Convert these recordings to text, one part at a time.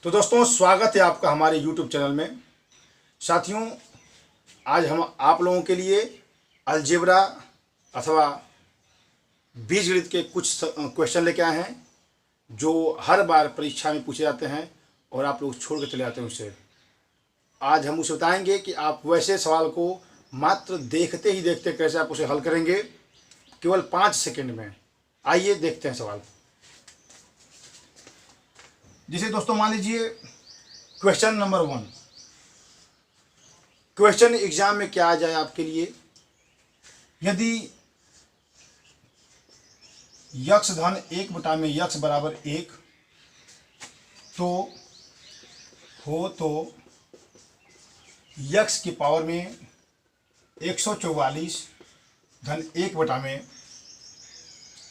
तो दोस्तों, स्वागत है आपका हमारे YouTube चैनल में। साथियों, आज हम आप लोगों के लिए अलजेब्रा अथवा बीजगणित के कुछ क्वेश्चन लेके आए हैं जो हर बार परीक्षा में पूछे जाते हैं और आप लोग छोड़ के चले जाते हैं उसे। आज हम उसे बताएंगे कि आप वैसे सवाल को मात्र देखते ही देखते कैसे आप उसे हल करेंगे, केवल 5 सेकंड में। आइए देखते हैं सवाल। जैसे दोस्तों, मान लीजिए क्वेश्चन नंबर 1। क्वेश्चन एग्जाम में क्या आ जाए आपके लिए, यदि यक्स धन 1 बटा में यक्स बराबर 1 तो यक्स की पावर में 144 धन 1 बटा में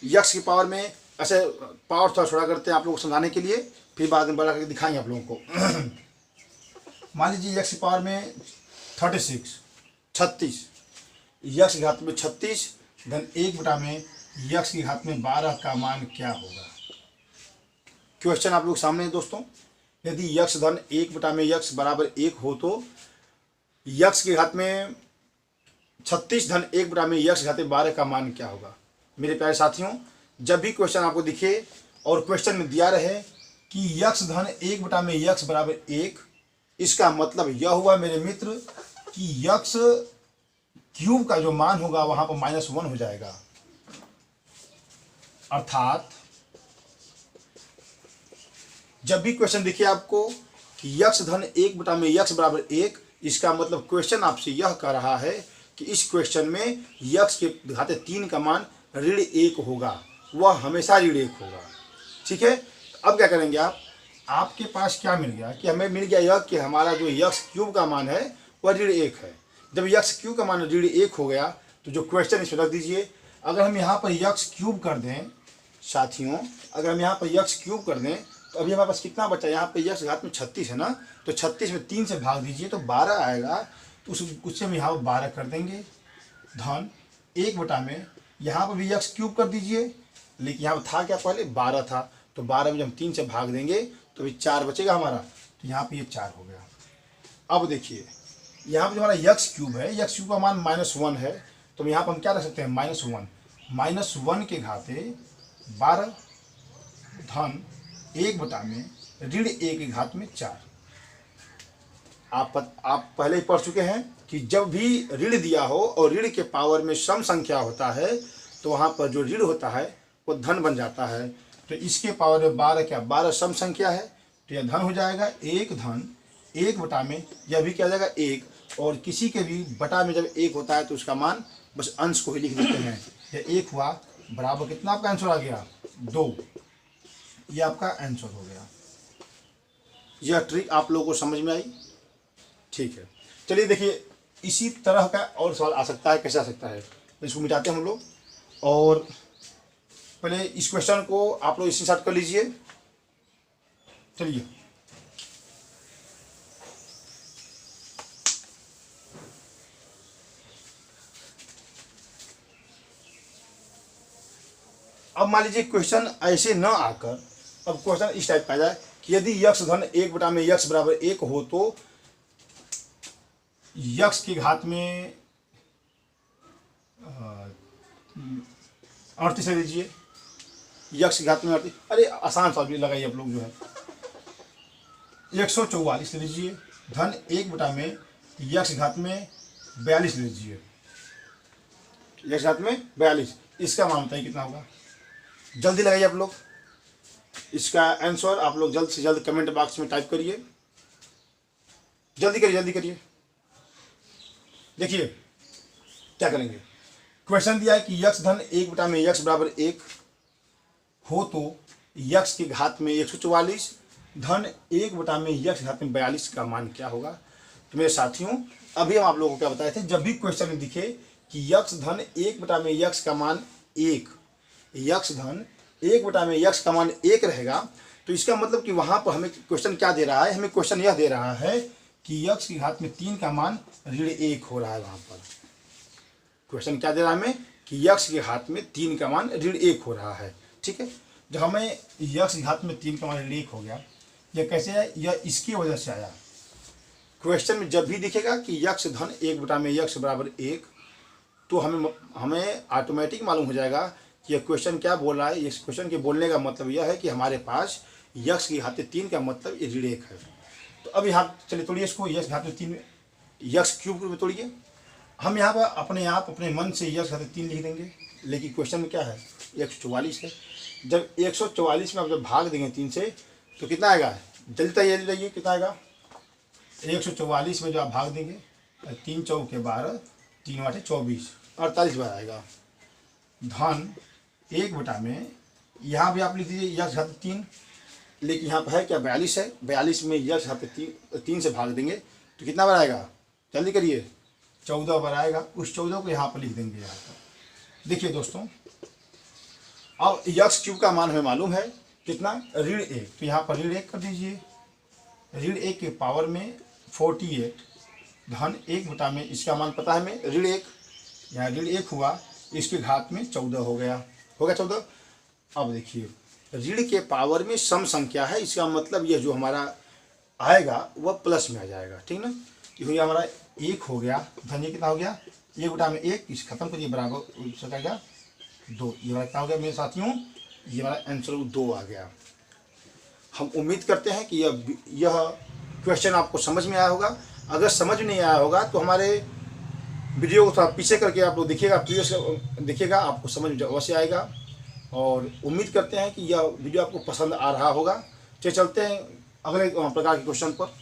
यक्स की पावर में, ऐसे पावर थोड़ा छोड़ा करते हैं आप लोगों को समझाने के लिए, फिर बाद में बड़ा करके दिखाएंगे आप लोगों को। मान लीजिए यक्स की पावर में 36 यक्स की घात में 36 धन 1 बटा में यक्स की घात में 12 का मान क्या होगा। क्वेश्चन आप लोग सामने है दोस्तों। यदि यक्स धन 1 बटा में यक्स बराबर 1 हो तो यक्स की घात में 36 धन 1 बटा में यक्स की घात में 12 का मान क्या होगा। मेरे प्यारे साथियों, जब भी क्वेश्चन आपको दिखे और क्वेश्चन में दिया रहे कि यक्स धन 1 बटा में यक्स बराबर 1, इसका मतलब यह हुआ मेरे मित्र कि यक्स क्यूब का जो मान होगा वहां पर -1 हो जाएगा। अर्थात जब भी क्वेश्चन दिखे आपको कि यक्स धन 1 बटा में यक्स बराबर 1, इसका मतलब क्वेश्चन आपसे यह कह रहा है कि इस क्वेश्चन में यक्स के घाते 3 का मान ऋण 1 होगा, वह हमेशा ऋण 1 होगा। ठीक है, अब क्या करेंगे आपके पास क्या मिल गया कि हमें मिल गया यह कि हमारा जो यक्स क्यूब का मान है वह ऋण 1 है। जब यक्स क्यूब का मान ऋण 1 हो गया तो जो क्वेश्चन इसमें रख दीजिए। अगर हम यहाँ पर यक्स क्यूब कर दें साथियों, अगर हम यहाँ पर यक्स क्यूब कर दें तो अभी हमारे पास कितना बचा, यहाँ पर यक्स घात में 36 है ना, तो 36 में 3 से भाग दीजिए तो 12 आएगा। तो उससे हम यहाँ पर 12 कर देंगे धन 1 बटा में, यहाँ पर भी यक्स क्यूब कर दीजिए, लेकिन यहाँ पर था क्या, पहले 12 था, तो 12 में जब हम 3 से भाग देंगे तो अभी 4 बचेगा हमारा, तो यहाँ पे ये 4 हो गया। अब देखिए यहाँ पे जो हमारा यक्स क्यूब है, यक्स क्यूब का मान -1 है, तो यहाँ पर हम क्या रख सकते हैं, -1 के घाते 12 धन 1 बटा में ऋण 1 के घात में 4। आप पहले ही पढ़ चुके हैं कि जब भी ऋण दिया हो और ऋण के पावर में सम संख्या होता है तो वहाँ पर जो ऋण होता है वो धन बन जाता है। तो इसके पावर में 12 क्या, 12 सम संख्या है, तो यह धन हो जाएगा 1 धन 1 बटा में, यह भी क्या हो जाएगा 1, और किसी के भी बटा में जब 1 होता है तो उसका मान बस अंश को ही लिख देते हैं। यह 1 हुआ बराबर कितना आपका आंसर आ गया, 2। यह आपका आंसर हो गया। यह ट्रिक आप लोगों को समझ में आई। ठीक है, चलिए देखिए इसी तरह का और सवाल आ सकता है। कैसे आ सकता है, इसको मिटाते हैं हम लोग, और पहले इस क्वेश्चन को आप लोग इसके साथ कर लीजिए। चलिए अब मान लीजिए क्वेश्चन ऐसे न आकर अब क्वेश्चन इस टाइप का आ जाए कि यदि यक्स धन 1 बटा में यक्स बराबर 1 हो तो यक्स की घात में 38 ले लीजिए, यक्स की घात में 38, अरे आसान सवाल भी लगाइए आप लोग, जो है 144 ले लीजिए धन 1 बटा में यक्स की घात में 42 ले लीजिए, यक्स की घात में 42। इसका मान बताइए कितना होगा। जल्दी लगाइए आप लोग, इसका आंसर आप लोग जल्द से जल्द कमेंट बॉक्स में टाइप करिए। जल्दी करिए, जल्दी करिए। देखिए क्या करेंगे, क्वेश्चन दिया है कि यक्स धन 1 बटा में यक्स बराबर 1 हो तो यक्स की घात में 144 धन 1 बटा में यक्स की घात में 42 का मान क्या होगा। तो मेरे साथियों, अभी हम आप लोगों को क्या बताए थे, जब भी क्वेश्चन में दिखे कि यक्स धन 1 बटा में यक्स का मान 1, यक्स धन 1 बटा में यक्स का मान 1 रहेगा, तो इसका मतलब कि वहां पर हमें क्वेश्चन क्या दे रहा है, हमें क्वेश्चन यह दे रहा है कि यक्स की घात में 3 का मान ऋण 1 हो रहा है। वहां पर क्वेश्चन क्या दे रहा है हमें कि यक्स के घात में 3 का मान ऋण 1 हो रहा है। ठीक है, जब हमें यक्स घात में 3 का मान ऋण 1 हो गया, यह कैसे आया, यह इसकी वजह से आया। क्वेश्चन में जब भी दिखेगा कि यक्स धन 1 में यक्स बराबर 1, तो हमें ऑटोमेटिक मालूम हो जाएगा कि यह क्वेश्चन क्या बोल रहा है। इस क्वेश्चन के बोलने का मतलब यह है कि हमारे पास यक्स की घाते 3 का मतलब ये ऋण 1 है। तो अब यहाँ चलिए तोड़िए इसको, यक्स घाते 3 यक्स क्यूब में तोड़िए। हम यहाँ पर अपने मन से यक्स घाते 3 लिख देंगे, लेकिन क्वेश्चन में क्या है 144 है। जब 144 में आप जब भाग देंगे 3 से तो कितना आएगा, जल्दी तैयारी रहिए, कितना आएगा 144 में जो आप भाग देंगे 3 चौके 12, 3 आठे 24, 48 बार आएगा। धन 1 में यहाँ भी आप लिख दीजिए यक्स घाते 3, लेकिन यहाँ पर है क्या 42 है, 42 में यक्स घाते 3 से भाग देंगे तो कितना बार आएगा, जल्दी करिए 14 बार आएगा। उस 14 को यहाँ पर लिख देंगे। यहाँ पर देखिए दोस्तों, अब यक्स क्यूब का मान हमें मालूम है कितना, ऋण 1, तो यहाँ पर ऋण 1 कर दीजिए। ऋण 1 के पावर में 48 धन 1 में इसका मान पता है हमें ऋण 1, यहाँ ऋण 1 हुआ, इसके घात में 14 हो गया 14। अब देखिए ऋण के पावर में सम संख्या है, इसका मतलब यह जो हमारा आएगा वह प्लस में आ जाएगा, ठीक ना। ये हमारा 1 हो गया, धन ये कितना हो गया 1 में 1, इस खत्म करिए बराबर सकेगा 2। ये हमारा क्या हो गया मेरे साथियों, ये हमारा आंसर 2 आ गया। हम उम्मीद करते हैं कि यह क्वेश्चन आपको समझ में आया होगा। अगर समझ नहीं आया होगा तो हमारे वीडियो को थोड़ा पीछे करके आप लोग देखिएगा, प्रीवियस देखिएगा, आपको समझ में अवश्य आएगा। और उम्मीद करते हैं कि यह वीडियो आपको पसंद आ रहा होगा। चलते हैं अगले प्रकार के क्वेश्चन पर।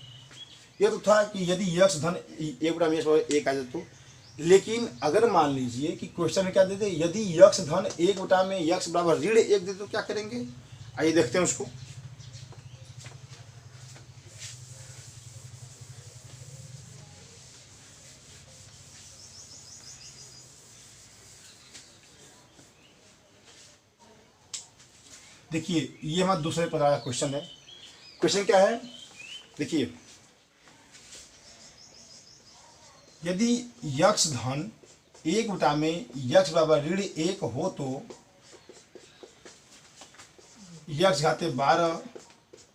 यह तो था कि यदि यक्स धन 1 में यक्स 1 आ जाए तो, लेकिन अगर मान लीजिए कि क्वेश्चन में क्या देते, यदि यक्स धन 1 में यक्स बराबर ऋण 1 देते तो क्या करेंगे, आइए देखते हैं उसको। देखिए ये हमारा दूसरे प्रकार का क्वेश्चन है। क्वेश्चन क्या है, देखिए यदि यक्स धन 1 में यक्स बराबर ऋण 1 हो तो यक्स घाते 12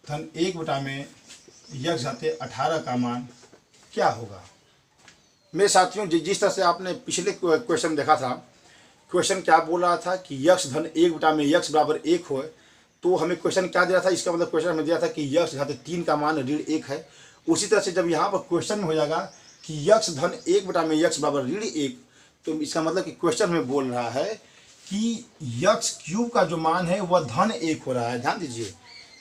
धन 1 में यक्स घाते 18 का मान क्या होगा। मेरे साथियों, जिस तरह से आपने पिछले क्वेश्चन देखा था, क्वेश्चन क्या बोल रहा था कि यक्स धन 1 में यक्स बराबर 1 हो, तो हमें क्वेश्चन क्या दिया था, इसका मतलब क्वेश्चन हमें दिया था कि यक्स घाते 3 का मान ऋण 1 है। उसी तरह से जब यहाँ पर क्वेश्चन में हो जाएगा कि यक्स धन 1 में यक्स बराबर ऋण 1, तो इसका मतलब कि क्वेश्चन में बोल रहा है कि यक्स क्यूब का जो मान है वह धन 1 हो रहा है। ध्यान दीजिए,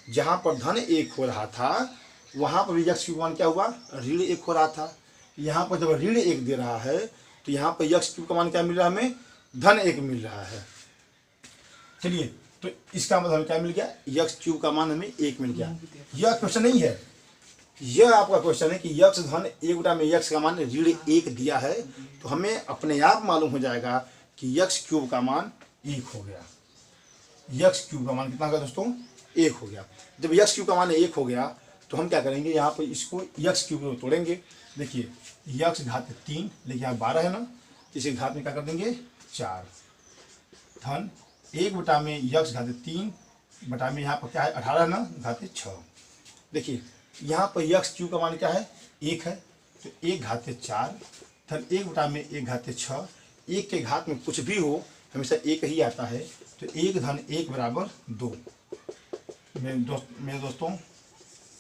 जहाँ पर धन 1 हो रहा था वहाँ पर भी यक्स क्यूब मान क्या हुआ, ऋण 1 हो रहा था। यहाँ पर जब ऋण 1 दे रहा है तो यहाँ पर यक्स क्यूब का मान क्या मिल रहा है, हमें धन 1 मिल रहा है। चलिए, तो इसका मतलब हमें क्या मिल गया, यक्स क्यूब का मान हमें 1 मिल गया। यह क्वेश्चन नहीं है, यह आपका क्वेश्चन है कि यक्स धन 1 में यक्स का मान ऋण 1 दिया है, तो हमें अपने आप मालूम हो जाएगा कि यक्स क्यूब का मान 1 हो गया। यक्स क्यूब का मान कितना होगा दोस्तों, 1 हो गया। जब यक्स क्यूब का मान 1 हो गया तो हम क्या करेंगे, यहाँ पर इसको यक्स क्यूब में तोड़ेंगे। देखिए यक्स घात 3, लेकिन यहाँ 12 है ना, इसे घात में क्या कर देंगे 4, धन 1 में यक्स घाते 3 में यहाँ पर क्या है 18 ना, घाते 6। देखिए यहाँ पर यक्स क्यूब का मान क्या है 1 है, तो 1 घाते 4 धन 1 में 1 घाते 6। 1 के घात में कुछ भी हो हमेशा 1 ही आता है, तो 1 धन 1 बराबर 2। मेरे दोस्तों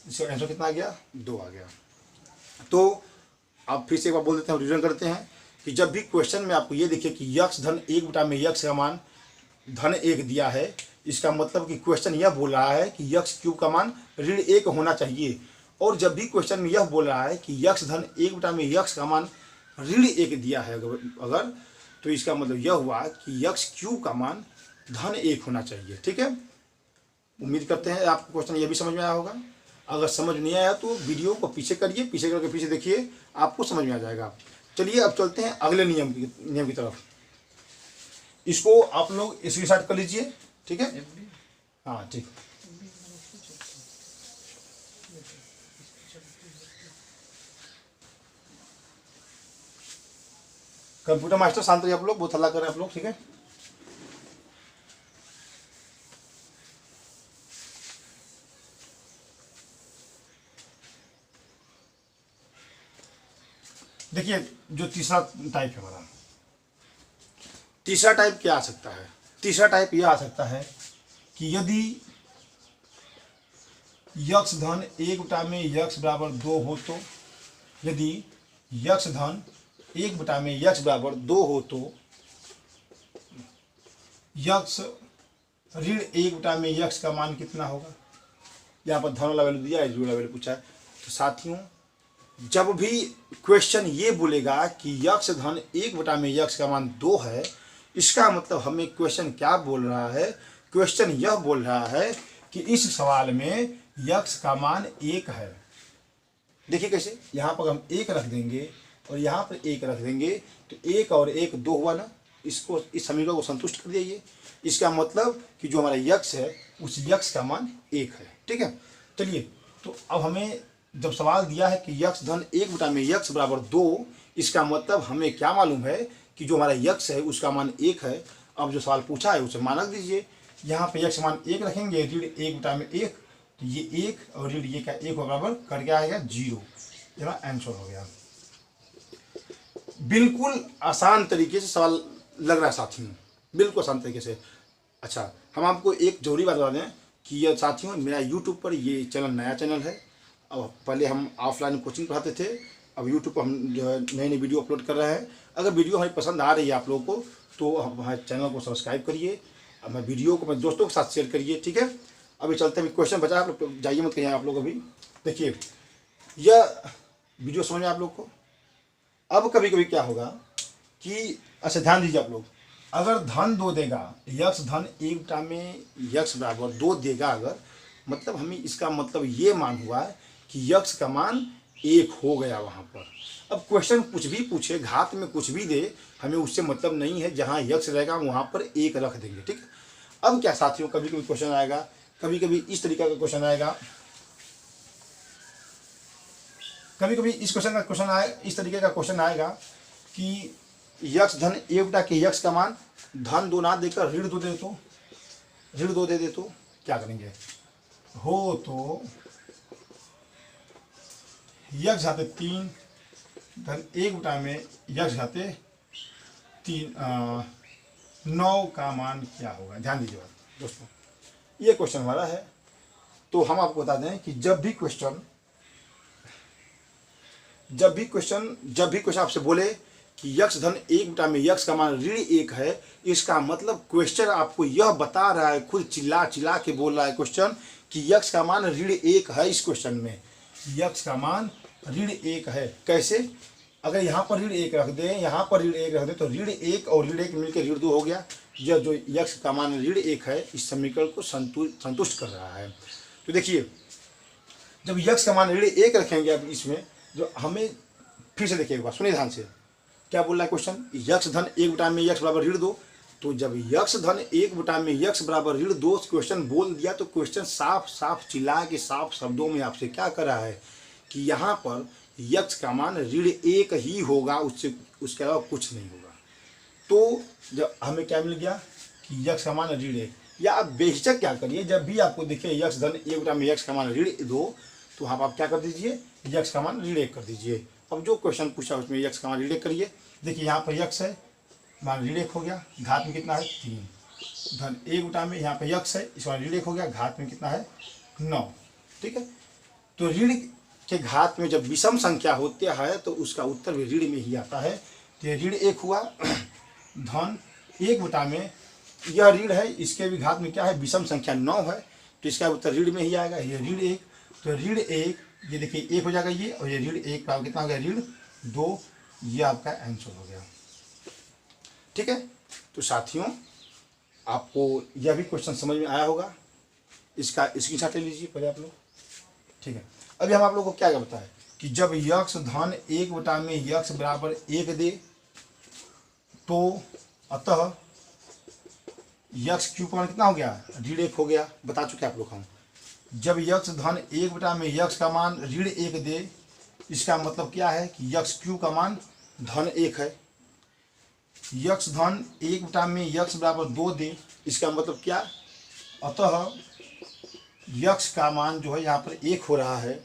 इसका आंसर कितना आ गया, 2 आ गया। तो आप फिर से एक बार बोल देते हैं, रिविजन करते हैं कि जब भी क्वेश्चन में आपको ये देखिए कि यक्स धन 1 में यक्स का मान धन 1 दिया है, इसका मतलब कि क्वेश्चन यह बोल रहा है कि यक्स क्यूब का मान ऋण 1 होना चाहिए। और जब भी क्वेश्चन में यह बोल रहा है कि यक्स धन 1 में यक्स का मान ऋण 1 दिया है अगर, तो इसका मतलब यह हुआ कि यक्स क्यूब का मान धन 1 होना चाहिए। ठीक है, उम्मीद करते हैं आपको क्वेश्चन यह भी समझ में आया होगा। अगर समझ नहीं आया तो वीडियो को पीछे करिए, पीछे करके पीछे देखिए, आपको समझ में आ जाएगा। चलिए अब चलते हैं अगले नियम की तरफ। इसको आप लोग स्क्रीनशॉट कर लीजिए, ठीक है। हाँ ठीक, कंप्यूटर मास्टर शांत रहिए आप लोग, बहुत हल्ला कर रहे हैं आप लोग, ठीक है। देखिए जो तीसरा टाइप है हमारा, तीसरा टाइप क्या आ सकता है? तीसरा टाइप यह आ सकता है कि यदि यक्स धन 1/x = 2 हो तो, यदि यक्स धन 1/x = 2 हो तो यक्स ऋण 1/x का मान कितना होगा? यहाँ पर धन वाला वैल्यू दिया है, ऋण वाला वैल्यू पूछा है। तो साथियों जब भी क्वेश्चन ये बोलेगा कि यक्स धन 1/x का मान 2 है, इसका मतलब हमें क्वेश्चन क्या बोल रहा है? क्वेश्चन यह बोल रहा है कि इस सवाल में यक्स का मान 1 है। देखिए कैसे, यहाँ पर हम 1 रख देंगे और यहाँ पर 1 रख देंगे, तो 1 और 1 2 हुआ ना, इसको इस समीकरण को संतुष्ट कर दिया। इसका मतलब कि जो हमारा यक्स है उस यक्स का मान 1 है। ठीक है, चलिए तो अब हमें जब सवाल दिया है कि यक्स धन 1/x = 2, इसका मतलब हमें क्या मालूम है कि जो हमारा यक्स है उसका मान 1 है। अब जो सवाल पूछा है उसे मान रख दीजिए, यहाँ पे यक्स मान 1 रखेंगे, ऋण 1/1, तो ये 1 और ऋण ये का 1 बराबर कर क्या आएगा? 0। ये आंसर हो गया। बिल्कुल आसान तरीके से सवाल लग रहा है साथियों, बिल्कुल आसान तरीके से। अच्छा, हम आपको एक जरूरी बात बता दें कि यह साथियों मेरा यूट्यूब पर ये चैनल नया चैनल है। अब पहले हम ऑफलाइन कोचिंग पढ़ाते थे, अब यूट्यूब पर हम जो है नई नई वीडियो अपलोड कर रहे हैं। अगर वीडियो हमें पसंद आ रही है आप लोगों को तो हमारे चैनल को सब्सक्राइब करिए, हमारे वीडियो को अपने दोस्तों के साथ शेयर करिए। ठीक है, अभी चलते हैं, क्वेश्चन बचा, आप लोग जाइए मत कहिए आप लोग। अभी देखिए यह वीडियो समझ में आप लोग को। अब कभी कभी क्या होगा कि, अच्छा ध्यान दीजिए आप लोग, अगर धन 2 देगा, यक्स धन 1/x = 2 देगा अगर, मतलब हमें इसका मतलब ये मान हुआ है कि यक्स का मान 1 हो गया वहाँ पर। अब क्वेश्चन कुछ भी पूछे, घात में कुछ भी दे, हमें उससे मतलब नहीं है, जहाँ यक्स रहेगा वहाँ पर 1 रख देंगे। ठीक है, अब क्या साथियों, कभी कभी क्वेश्चन आएगा, कभी कभी इस तरीके का क्वेश्चन आएगा, कभी कभी इस तरीके का क्वेश्चन आएगा कि यक्स धन 1/x का मान धन 2 ना देकर ऋण 2 दे, तो ऋण 2 दे दे तो क्या करेंगे? हो तो यक्स घाते 3 धन 1/x घाते 3 9 का मान क्या होगा? ध्यान दीजिए दोस्तों, ये क्वेश्चन हमारा है। तो हम आपको बता दें कि जब भी क्वेश्चन आपसे बोले कि यक्स धन 1/x का मान ऋण 1 है, इसका मतलब क्वेश्चन आपको यह बता रहा है, खुद चिल्ला चिल्ला के बोल रहा है क्वेश्चन कि यक्स का मान ऋण 1 है। इस क्वेश्चन में यक्स का मान ऋण 1 है। कैसे? अगर यहाँ पर ऋण 1 रख दें, यहाँ पर ऋण 1 रख दें, तो ऋण 1 और ऋण 1 मिलकर ऋण 2 हो गया। यह जो यक्स का मान ऋण 1 है, इस समीकरण को संतुष्ट कर रहा है। तो देखिए जब यक्स का मान ऋण 1 रखेंगे, अब इसमें जो हमें फिर से देखिए एक बार सुनिए ध्यान से, क्या बोल रहा है क्वेश्चन? यक्स धन 1/x = ऋण 2। तो जब यक्स धन 1/x = ऋण 2 क्वेश्चन बोल दिया, तो क्वेश्चन साफ साफ चिल्ला के साफ शब्दों में आपसे क्या कर रहा है कि यहाँ पर यक्स का मान ऋण 1 ही होगा, उसके अलावा कुछ नहीं होगा। तो जब हमें क्या मिल गया कि यक्स का मान ऋण 1, या आप बेहिचक क्या करिए, जब भी आपको दिखे यक्स धन 1/x का मान ऋण 2, तो आप क्या कर दीजिए, यक्स का मान ऋण 1 कर दीजिए। अब जो क्वेश्चन पूछा उसमें यक्स का मान ऋण 1 करिए। देखिए यहाँ पर यक्स है, मान ऋण 1 हो गया, घात में कितना है 3, धन 1 में यहाँ पर यक्स है, इस मान ऋण 1 हो गया, घात में कितना है 9। ठीक है, तो ऋण के घात में जब विषम संख्या होती है तो उसका उत्तर भी ऋण में ही आता है। तो ये ऋण 1 हुआ, धन 1 में यह ऋण है, इसके भी घात में क्या है, विषम संख्या 9 है, तो इसका उत्तर ऋण में ही आएगा। ये ऋण 1, तो ऋण 1 ये देखिए 1 हो जाएगा ये, और ये ऋण 1 का कितना हो गया, ऋण 2। ये आपका आंसर हो गया। ठीक है, तो साथियों आपको यह भी क्वेश्चन समझ में आया होगा, इसका स्क्रीनशॉट ले लीजिए पहले आप लोग। ठीक है, अभी हम आप लोगों को क्या बताएं कि जब यक्स धन 1/x = 1 दे, तो अतः यक्स क्यू का मान कितना हो गया, ऋण 1 हो गया। बता चुके आप लोग हम, जब यक्स धन 1/x का मान ऋण 1 दे, इसका मतलब क्या है कि यक्स क्यू का मान धन 1 है। यक्स धन 1/x = 2 दे, इसका मतलब क्या, अतः यक्स का मान जो है यहाँ पर 1 हो रहा है।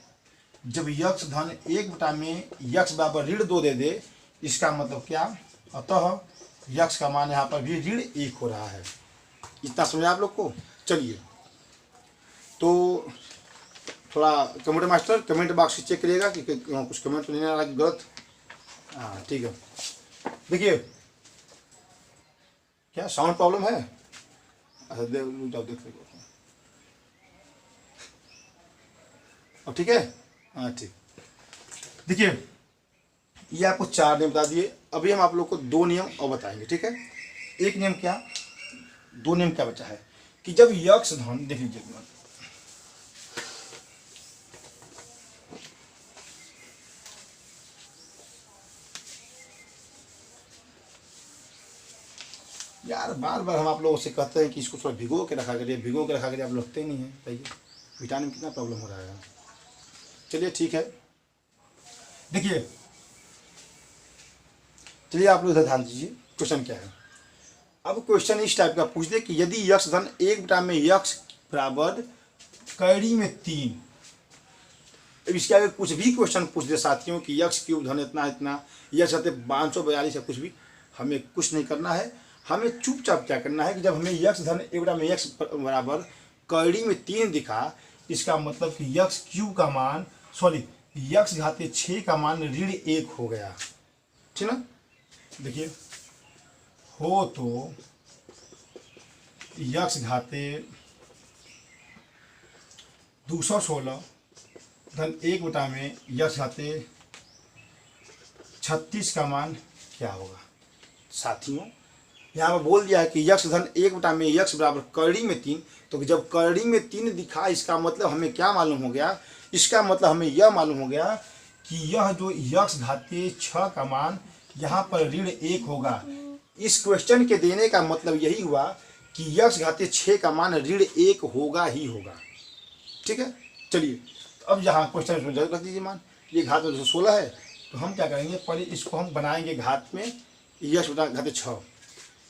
जब यक्स धन 1/(x)(2) दे दे, इसका मतलब क्या, अतः यक्स का मान यहाँ पर भी ऋण 1 हो रहा है। इतना समझा आप लोग को। चलिए, तो थोड़ा computer master comment box check करिएगा कि कुछ कमेंट तो नहीं आ रहा कि गलत। हाँ ठीक है। देखिए, क्या साउंड प्रॉब्लम है? अच्छा देख लीजिए। अब ठीक है। हाँ ठीक। देखिए, ये आपको 4 नियम बता दिए। अभी हम आप लोग को 2 नियम और बताएंगे, ठीक है। एक नियम क्या, 2 नियम क्या बचा है कि जब यक्स धन, देख लीजिए यार, बार बार हम आप लोगों से कहते हैं कि इसको थोड़ा भिगो के रखा करिए, भिगो के रखा करिए, आप रखते नहीं हैं। बताइए विटामिन में कितना प्रॉब्लम हो रहा है। चलिए ठीक है। देखिए, चलिए आप लोग इधर ध्यान दीजिए, क्वेश्चन क्या है। अब क्वेश्चन इस टाइप का पूछ दे कि यदि यक्स धन 1/(x)(3), अब इसके आगे कुछ भी क्वेश्चन पूछ दे साथियों कि यक्स क्यूब धन इतना इतना, यक्स धन 542 या कुछ भी, हमें कुछ नहीं करना है। हमें चुपचाप क्या करना है कि जब हमें यक्स धन 1/(x)(3) दिखा, इसका मतलब कि यक्स क्यूब का मान, सॉरी, यक्स घाते 6 का मान ऋण 1 हो गया, ठीक ना। देखिए, हो तो यक्स घाते 216 धन 1/(x) घाते 36 का मान क्या होगा। साथियों, यहाँ पर बोल दिया है कि यक्स धन 1/(x) बराबर करड़ी में 3, तो जब करड़ी में 3 दिखा, इसका मतलब हमें क्या मालूम हो गया, इसका मतलब हमें यह मालूम हो गया कि यह जो यक्स घाते 6 का मान यहाँ पर ऋण 1 होगा। इस क्वेश्चन के देने का मतलब यही हुआ कि यक्स घाते 6 का मान ऋण 1 होगा ही होगा, ठीक है। चलिए, तो अब यहाँ क्वेश्चन में रख दीजिए मान, ये घात में 216 है, तो हम क्या करेंगे, पहले इसको हम बनाएंगे घात में यक्स घाते 6,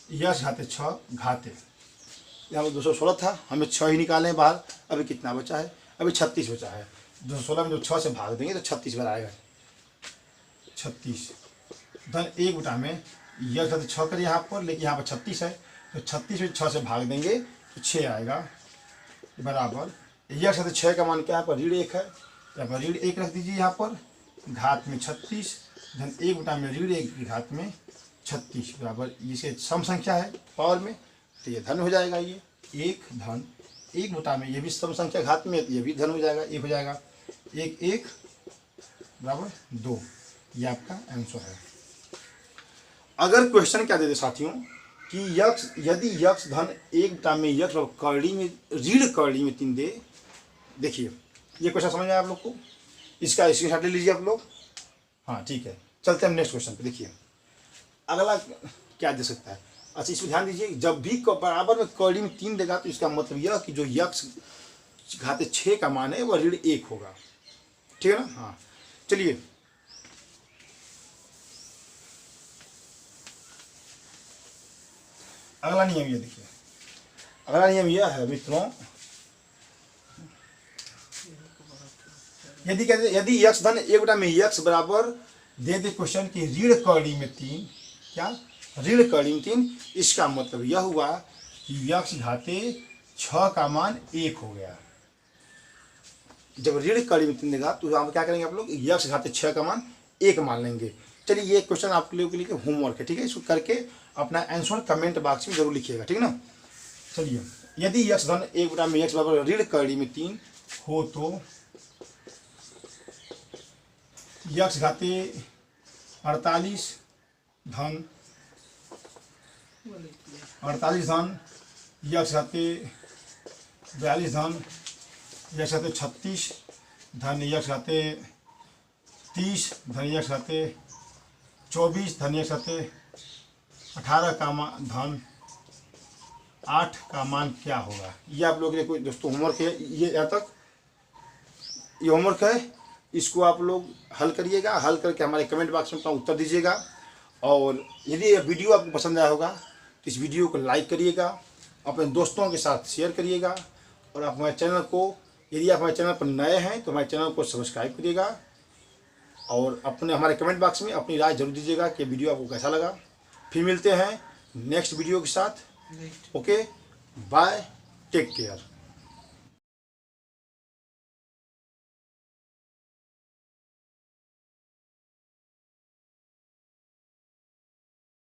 यक्स घाते 6 घाते, यहाँ पर 216 था, हमें 6 ही निकालें बाहर। अभी कितना बचा है, अभी 36 बचा है। 216 में जो 6 से भाग देंगे तो 36 बार आएगा। 36 धन 1 यक्स घाते 6 करिए यहाँ पर, लेकिन यहाँ पर 36 है, तो 36 में 6 से भाग देंगे तो 6 आएगा, बराबर यक्स घाते 6 का मान क्या है, पर ऋण 1 है, यहाँ पर ऋण 1 रख दीजिए यहाँ पर, घात में 36 धन 1 ऋण 1 की घात में 36 बराबर, इसे सम संख्या है पावर में, तो ये धन हो जाएगा। ये 1 धन 1 ये भी सम संख्या घात में है, तो ये भी धन हो जाएगा, 1 हो जाएगा। 1 1 बराबर 2, ये आपका आंसर है। अगर क्वेश्चन क्या देते साथियों कि यक्स, यदि यक्स धन 1/(x) करड़ी में ऋण करड़ी में 3 दे, देखिए ये क्वेश्चन समझ आया आप लोग को, इसका स्क्रीनशॉट ले लीजिए आप लोग। हाँ ठीक है, चलते हैं नेक्स्ट क्वेश्चन पे। देखिए अगला क्या दे सकता है। अच्छा, इसमें ध्यान दीजिए, जब भी बराबर में करड़ी में 3 देगा, तो इसका मतलब यह कि जो यक्स घाते 6 का मान है वह ऋण 1 होगा, ठीक है ना। हाँ चलिए, अगला नियम ये देखिए, अगला नियम यह है मित्रों, यदि कहते यदि यक्स धन 1/(x) बराबर दे दे क्वेश्चन की ऋण करड़ी में 3, क्या ऋण करड़ी में 3, इसका मतलब यह हुआ कि यक्स घाते 6 का मान 1 हो गया। जब ऋण करड़ी में 3 देगा तो हम क्या करेंगे, आप लोग यक्स घाते 6 का मान 1 मान लेंगे। चलिए, ये क्वेश्चन आप लोगों के लिए होमवर्क है, ठीक है। इसको करके अपना आंसर कमेंट बॉक्स में जरूर लिखिएगा, ठीक है ना। चलिए, यदि यक्स धन 1/(x) बराबर ऋण करड़ी में 3 हो, तो यक्स घाते 48 धन यक्स घाते 42 धन यक्स घाते 36 धन यक्स घाते 30 धन यक्स घाते 24 धन यक्स घाते 18 का मान धन 8 का मान क्या होगा। ये आप लोगों के लिए कोई दोस्तों होमवर्क है, ये यहाँ तक ये होमवर्क है। इसको आप लोग हल करिएगा, हल करके हमारे कमेंट बॉक्स में अपना उत्तर दीजिएगा। और यदि ये वीडियो आपको पसंद आया होगा तो इस वीडियो को लाइक करिएगा, अपने दोस्तों के साथ शेयर करिएगा, और आप हमारे चैनल को यदि आप हमारे चैनल पर नए हैं तो हमारे चैनल को सब्सक्राइब करिएगा और अपने हमारे कमेंट बॉक्स में अपनी राय जरूर दीजिएगा कि वीडियो आपको कैसा लगा। फिर मिलते हैं नेक्स्ट वीडियो के साथ। Okay, bye, take care.